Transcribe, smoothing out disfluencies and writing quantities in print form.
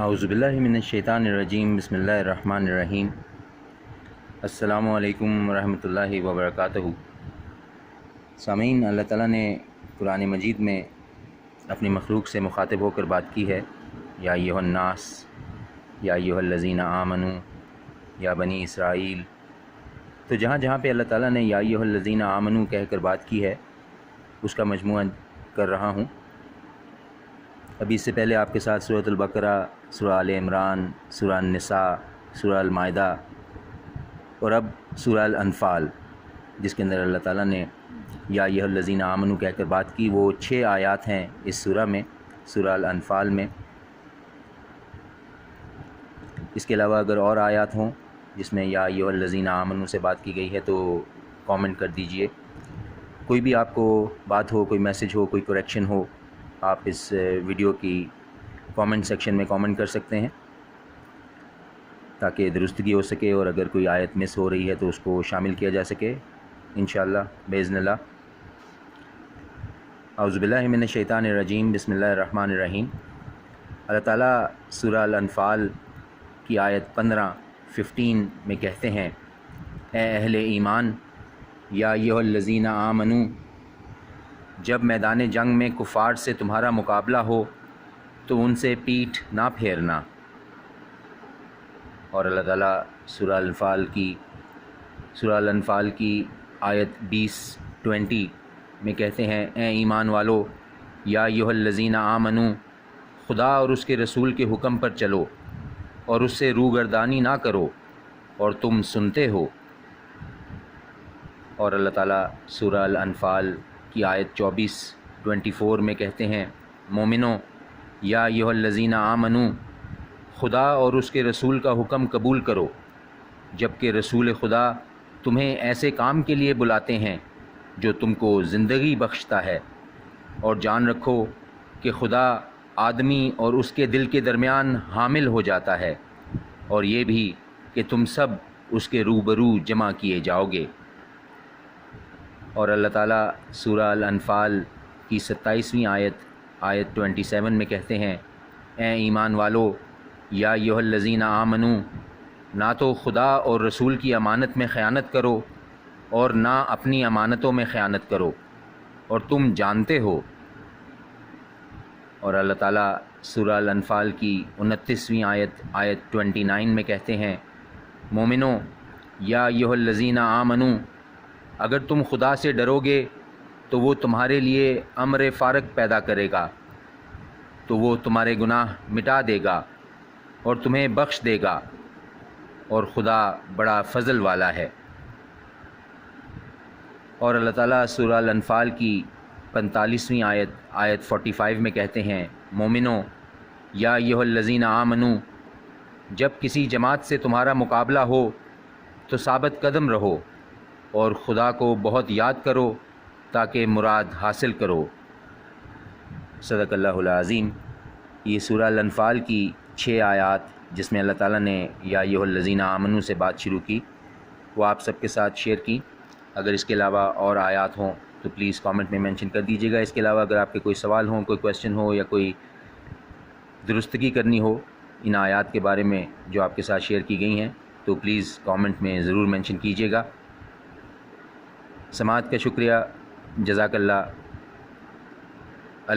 اعوذ باللہ من الشیطان الرجیم، بسم اللہ الرحمن الرحیم۔ السلام علیکم ورحمۃ اللہ وبرکاتہ۔ سامعین، اللہ تعالیٰ نے قرآن مجید میں اپنی مخلوق سے مخاطب ہو کر بات کی ہے، یا ایھا الناس، یا ایھا الذین آمنوا، یا بنی اسرائیل۔ تو جہاں جہاں پہ اللہ تعالیٰ نے یا ایھا الذین آمنوا کہہ کر بات کی ہے، اس کا مجموعہ کر رہا ہوں۔ ابھی اس سے پہلے آپ کے ساتھ سورۃ البقرہ، سورہ آل عمران، سورہ النساء، سورہ المائدہ اور اب سورہ الانفال، جس کے اندر اللہ تعالیٰ نے یا ایھا الذین آمنوا کہہ کر بات کی، وہ 6 آیات ہیں اس سورہ میں، سورہ الانفال میں۔ اس کے علاوہ اگر اور آیات ہوں جس میں یا ایھا الذین آمنوا سے بات کی گئی ہے تو کامنٹ کر دیجئے۔ کوئی بھی آپ کو بات ہو، کوئی میسج ہو، کوئی کریکشن ہو، آپ اس ویڈیو کی کامنٹ سیکشن میں کامنٹ کر سکتے ہیں تاکہ درستگی ہو سکے، اور اگر کوئی آیت مس ہو رہی ہے تو اس کو شامل کیا جا سکے انشاءاللہ باذن اللہ۔ اعوذ باللہ من الشیطان الرجیم، بسم اللہ الرحمن الرحیم۔ اللہ تعالیٰ سورہ الانفال کی آیت 15 میں کہتے ہیں، اے اہل ایمان، یا ایھا الذین آمنوا، جب میدان جنگ میں کفار سے تمہارا مقابلہ ہو تو ان سے پیٹھ نہ پھیرنا۔ اور اللہ تعالیٰ سورہ الانفال کی آیت 20 میں کہتے ہیں، اے ایمان والو، یا ایھا الذین آمنوا، خدا اور اس کے رسول کے حکم پر چلو اور اس سے روگردانی نہ کرو، اور تم سنتے ہو۔ اور اللہ تعالیٰ سورہ الانفال کی آیت 24 میں کہتے ہیں، مومنو، یا ایھا الذین آمنوا، خدا اور اس کے رسول کا حکم قبول کرو، جبکہ رسول خدا تمہیں ایسے کام کے لیے بلاتے ہیں جو تم کو زندگی بخشتا ہے، اور جان رکھو کہ خدا آدمی اور اس کے دل کے درمیان حامل ہو جاتا ہے، اور یہ بھی کہ تم سب اس کے روبرو جمع کیے جاؤ گے۔ اور اللہ تعالیٰ سورہ الانفال کی 27ویں آیت 27 میں کہتے ہیں، اے ایمان والو، یا ایھا الذین آمنوا، نہ تو خدا اور رسول کی امانت میں خیانت کرو اور نہ اپنی امانتوں میں خیانت کرو، اور تم جانتے ہو۔ اور اللہ تعالیٰ سورہ الانفال کی 29ویں آیت 29 میں کہتے ہیں، مومنو، یا ایھا الذین آمنوا، اگر تم خدا سے ڈرو گے تو وہ تمہارے لیے امر فارغ پیدا کرے گا، تو وہ تمہارے گناہ مٹا دے گا اور تمہیں بخش دے گا، اور خدا بڑا فضل والا ہے۔ اور اللہ تعالیٰ سورہ الانفال کی 45ویں آیت 45 میں کہتے ہیں، مومنو، یا ایھا الذین آمنوا، جب کسی جماعت سے تمہارا مقابلہ ہو تو ثابت قدم رہو اور خدا کو بہت یاد کرو تاکہ مراد حاصل کرو۔ صدق اللہ العظیم۔ یہ سورہ الانفال کی 6 آیات جس میں اللہ تعالیٰ نے یا ایھا الذین آمنوا سے بات شروع کی، وہ آپ سب کے ساتھ شیئر کی۔ اگر اس کے علاوہ اور آیات ہوں تو پلیز کامنٹ میں مینشن کر دیجیے گا۔ اس کے علاوہ اگر آپ کے کوئی سوال ہوں، کوئی کویسچن ہو، یا کوئی درستگی کرنی ہو ان آیات کے بارے میں جو آپ کے ساتھ شیئر کی گئی ہیں، تو پلیز کامنٹ میں ضرور مینشن کیجیے گا۔ سماعت کا شکریہ، جزاک اللہ۔